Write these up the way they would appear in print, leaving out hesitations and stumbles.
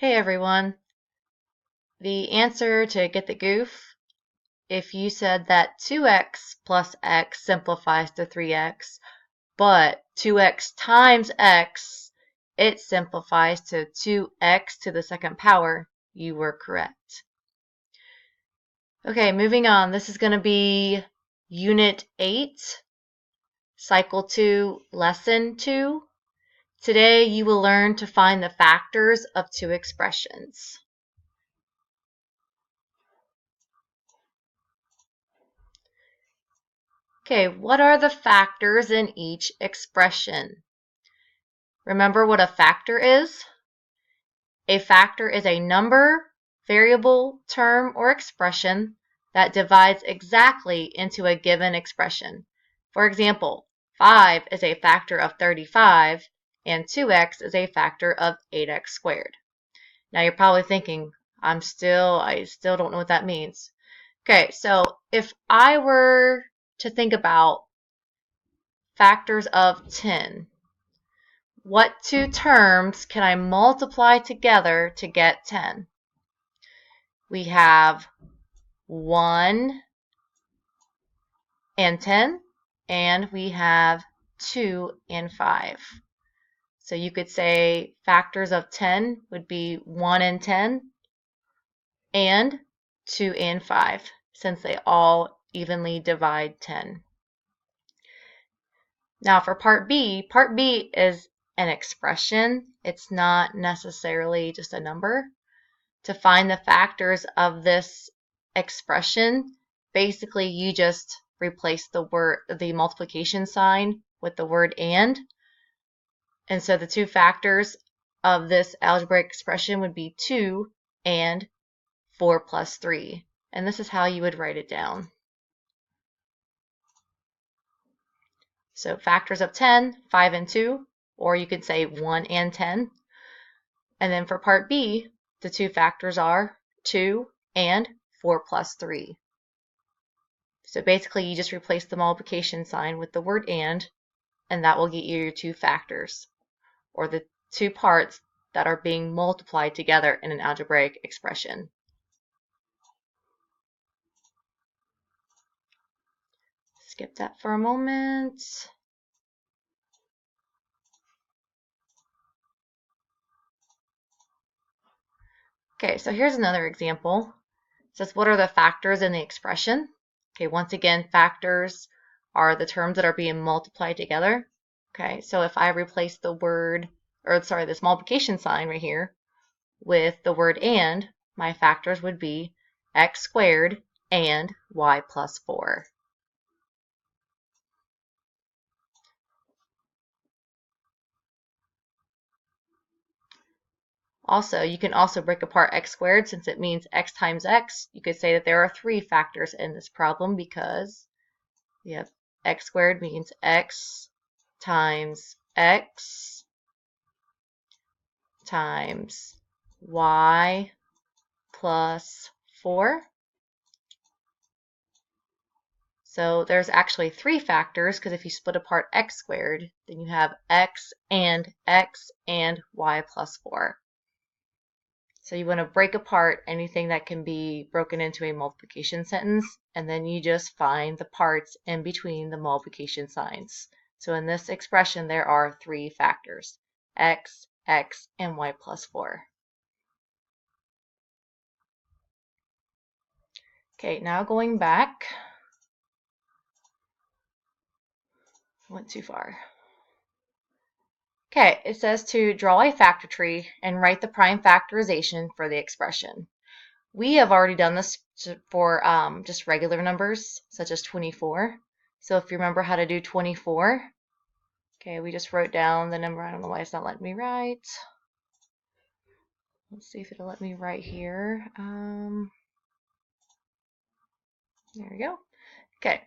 Hey everyone. The answer to get the goof, if you said that 2x plus x simplifies to 3x, but 2x times x, it simplifies to 2x to the second power, you were correct. Okay, moving on. This is going to be Unit 8, Cycle 2, Lesson 2. Today you will learn to find the factors of two expressions. Okay, what are the factors in each expression? Remember what a factor is? A factor is a number, variable, term, or expression that divides exactly into a given expression. For example, 5 is a factor of 35 and 2x is a factor of 8x squared. Now you're probably thinking, I still don't know what that means. Okay, so if I were to think about factors of 10. What two terms can I multiply together to get 10? We have 1 and 10, and we have 2 and 5. So you could say factors of 10 would be 1 and 10 and 2 and 5, since they all evenly divide 10. Now for part B is an expression. It's not necessarily just a number. To find the factors of this expression, basically you just replace the multiplication sign with the word and. And so the two factors of this algebraic expression would be 2 and 4 plus 3. And this is how you would write it down. So factors of 10, 5 and 2, or you could say 1 and 10. And then for part B, the two factors are 2 and 4 plus 3. So basically you just replace the multiplication sign with the word and that will get you your two factors, or the two parts that are being multiplied together in an algebraic expression. Skip that for a moment. Okay, so here's another example. It says, what are the factors in the expression? Okay, once again, factors are the terms that are being multiplied together. Okay, so if I replace this multiplication sign right here with the word and, my factors would be x squared and y plus 4. Also, you can also break apart x squared since it means x times x. You could say that there are 3 factors in this problem because we have x squared means x times x times y plus 4. So there's actually 3 factors because if you split apart x squared, then you have x and y plus 4. So you want to break apart anything that can be broken into a multiplication sentence, and then you just find the parts in between the multiplication signs. So in this expression, there are 3 factors, x, and y plus 4. Okay, now going back. Went too far. Okay, it says to draw a factor tree and write the prime factorization for the expression. We have already done this for just regular numbers, such as 24. So if you remember how to do 24, okay, we just wrote down the number. I don't know why it's not letting me write. Let's see if it'll let me write here. There we go. Okay.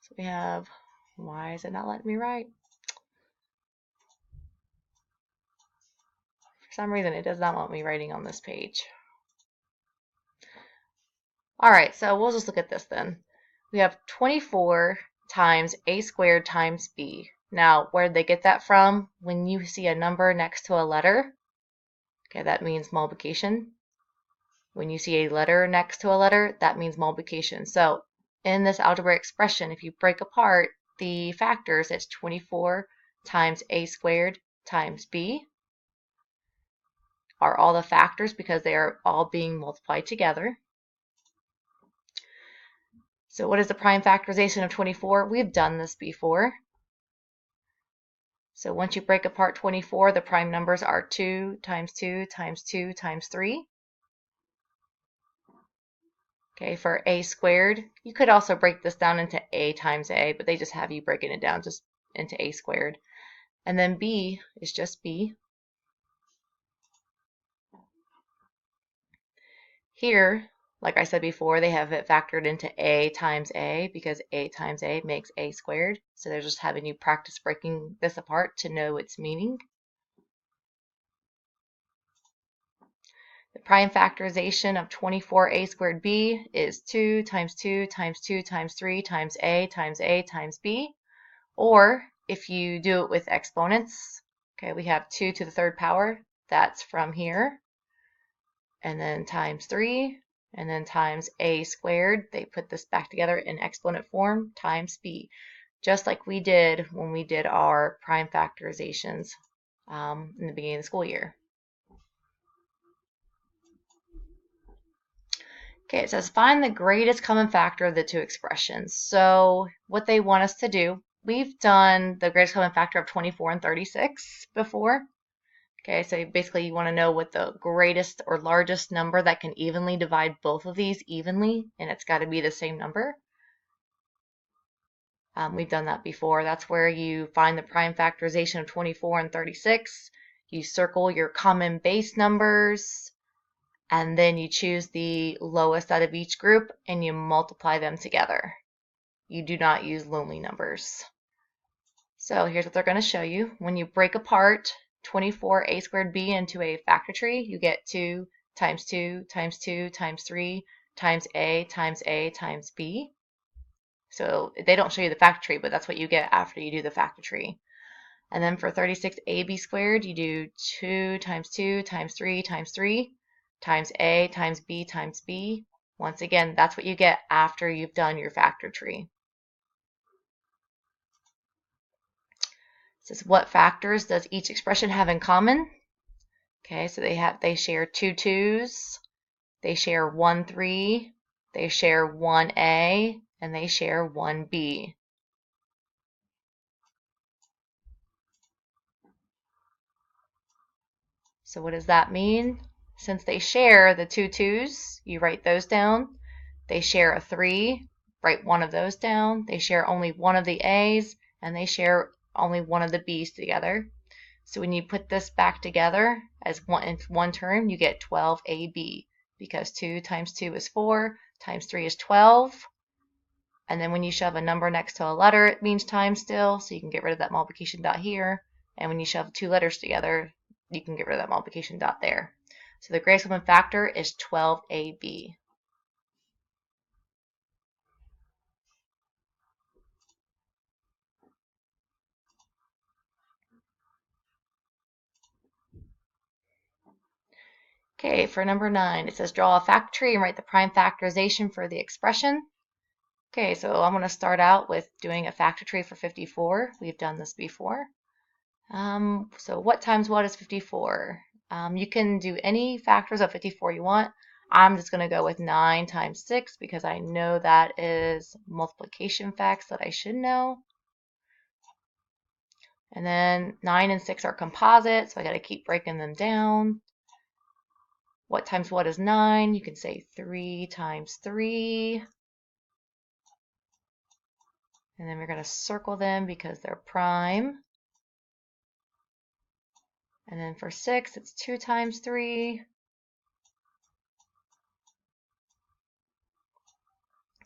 So we have, why is it not letting me write? For some reason, it does not want me writing on this page. All right, so we'll just look at this then. We have 24 times a squared times b. Now, where did they get that from? When you see a number next to a letter, Okay, that means multiplication. When you see a letter next to a letter, that means multiplication. So in this algebraic expression, if you break apart the factors, it's 24 times a squared times b are all the factors because they are all being multiplied together. So what is the prime factorization of 24? We've done this before. So once you break apart 24, the prime numbers are 2 times 2 times 2 times 3. Okay, for a squared, you could also break this down into a times a, but they just have you breaking it down just into a squared. And then b is just b. Here, like I said before, they have it factored into a times a because a times a makes a squared. So they're just having you practice breaking this apart to know its meaning. The prime factorization of 24a squared b is 2 times 2 times 2 times 3 times a times b. Or if you do it with exponents, okay, we have 2 to the third power. That's from here. And then times 3, and then times a squared. They put this back together in exponent form times b, just like we did when we did our prime factorizations in the beginning of the school year. Okay, it says find the greatest common factor of the two expressions. So what they want us to do, we've done the greatest common factor of 24 and 36 before. Okay, so basically you want to know what the greatest or largest number that can evenly divide both of these evenly, and it's got to be the same number. We've done that before. That's where you find the prime factorization of 24 and 36. You circle your common base numbers, and then you choose the lowest out of each group and you multiply them together. You do not use lonely numbers. So here's what they're going to show you. When you break apart 24a squared b into a factor tree, you get 2 times 2 times 2 times 3 times a times a times b. So they don't show you the factor tree, but that's what you get after you do the factor tree. And then for 36ab squared, you do 2 times 2 times 3 times 3 times a times b. Once again, that's what you get after you've done your factor tree. It says what factors does each expression have in common? Okay, so they share 2 2's, they share 1 3, they share 1a, and they share 1b. So what does that mean? Since they share the 2 2's, you write those down. They share a 3, write one of those down. They share only one of the a's, and they share only one of the b's together. So when you put this back together as one term, you get 12ab, because 2 times 2 is 4, times 3 is 12. And then when you shove a number next to a letter, it means times still, so you can get rid of that multiplication dot here. And when you shove two letters together, you can get rid of that multiplication dot there. So the greatest common factor is 12ab. Okay, for number 9, it says draw a factor tree and write the prime factorization for the expression. Okay, so I'm going to start out with doing a factor tree for 54. We've done this before. So what times what is 54? You can do any factors of 54 you want. I'm just going to go with 9 times 6 because I know that is multiplication facts that I should know. And then 9 and 6 are composite, so I got to keep breaking them down. What times what is 9? You can say 3 times 3. And then we're going to circle them because they're prime. And then for 6, it's 2 times 3.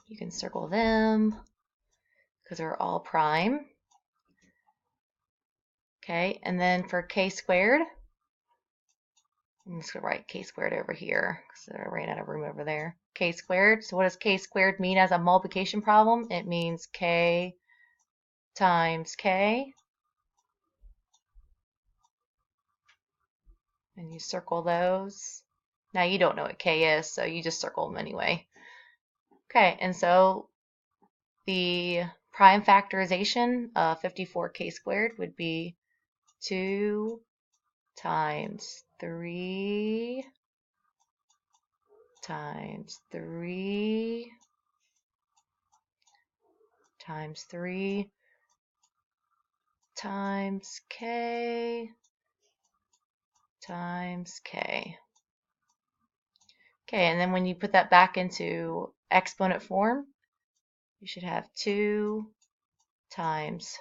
You can circle them because they're all prime. Okay, and then for k squared, I'm just going to write k squared over here because I ran out of room over there. K squared. So what does k squared mean as a multiplication problem? It means k times k. And you circle those. Now you don't know what k is, so you just circle them anyway. Okay, and so the prime factorization of 54k squared would be 2 times 3 times 3 times 3 times k times k. Okay, and then when you put that back into exponent form, you should have 2 times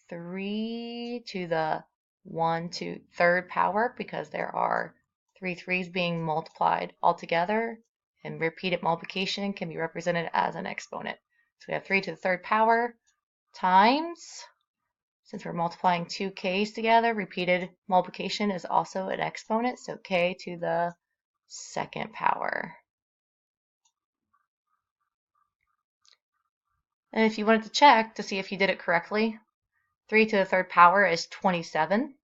3 to the 1/3 power, because there are 3 3's being multiplied all together, and repeated multiplication can be represented as an exponent. So we have 3 to the 3rd power times, since we're multiplying two k's together, repeated multiplication is also an exponent, so k to the 2nd power. And if you wanted to check to see if you did it correctly, 3 to the 3rd power is 27,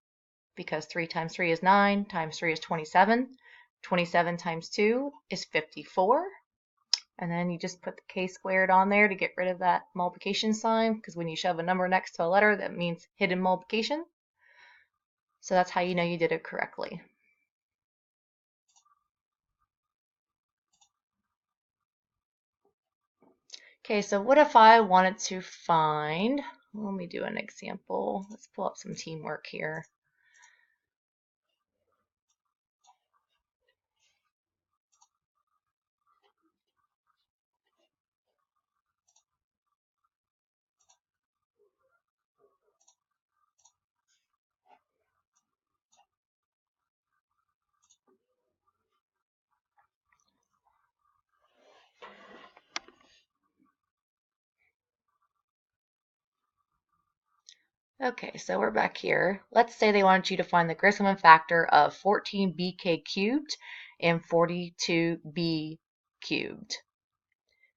because 3 times 3 is 9, times 3 is 27. 27 times 2 is 54. And then you just put the k squared on there to get rid of that multiplication sign, because when you shove a number next to a letter, that means hidden multiplication. So that's how you know you did it correctly. Okay, so what if I wanted to find, let me do an example. Let's pull up some teamwork here. Okay, so we're back here. Let's say they wanted you to find the greatest common factor of 14bk cubed and 42b cubed.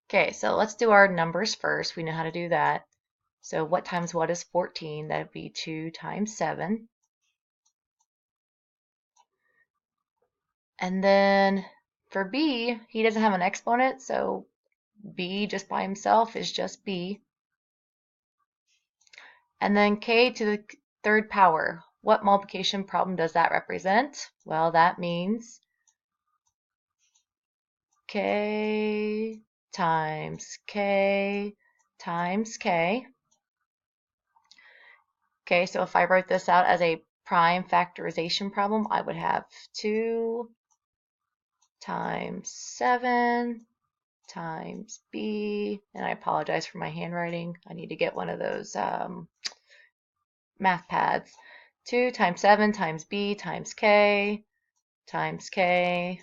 Okay, so let's do our numbers first. We know how to do that. So what times what is 14? That would be 2 times 7. And then for b, he doesn't have an exponent, so b just by himself is just b. And then k to the 3rd power. What multiplication problem does that represent? Well, that means k times k times k. Okay, so if I wrote this out as a prime factorization problem, I would have 2 times 7 times b, and I apologize for my handwriting. I need to get one of those math pads. 2 times 7 times b times k times k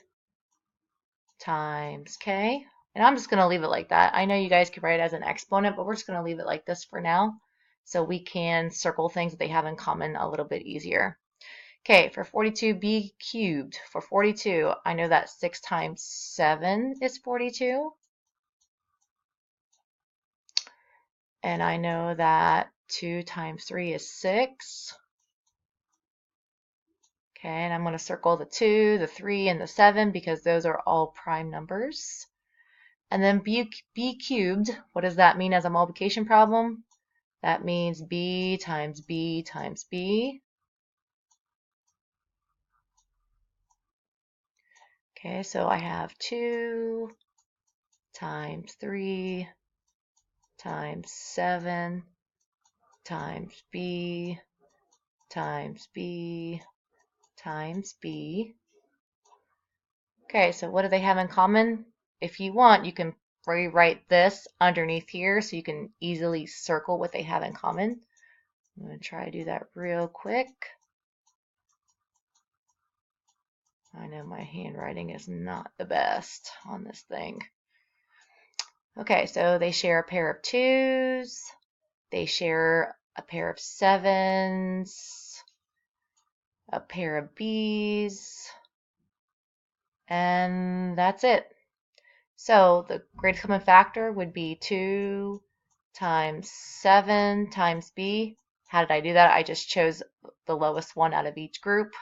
times k. And I'm just going to leave it like that. I know you guys could write it as an exponent, but we're just going to leave it like this for now, so we can circle things that they have in common a little bit easier. Okay, for 42b cubed, for 42, I know that 6 times 7 is 42. And I know that 2 times 3 is 6. Okay, and I'm going to circle the 2, the 3, and the 7 because those are all prime numbers. And then b cubed, what does that mean as a multiplication problem? That means b times b times b. Okay, so I have 2 times 3 times 7 times b times b times b. Okay, so what do they have in common? If you want, you can rewrite this underneath here so you can easily circle what they have in common. I'm going to try to do that real quick. I know my handwriting is not the best on this thing. Okay, so they share a pair of 2's, they share a pair of 7's, a pair of b's, and that's it. So the greatest common factor would be 2 times 7 times b. How did I do that? I just chose the lowest one out of each group.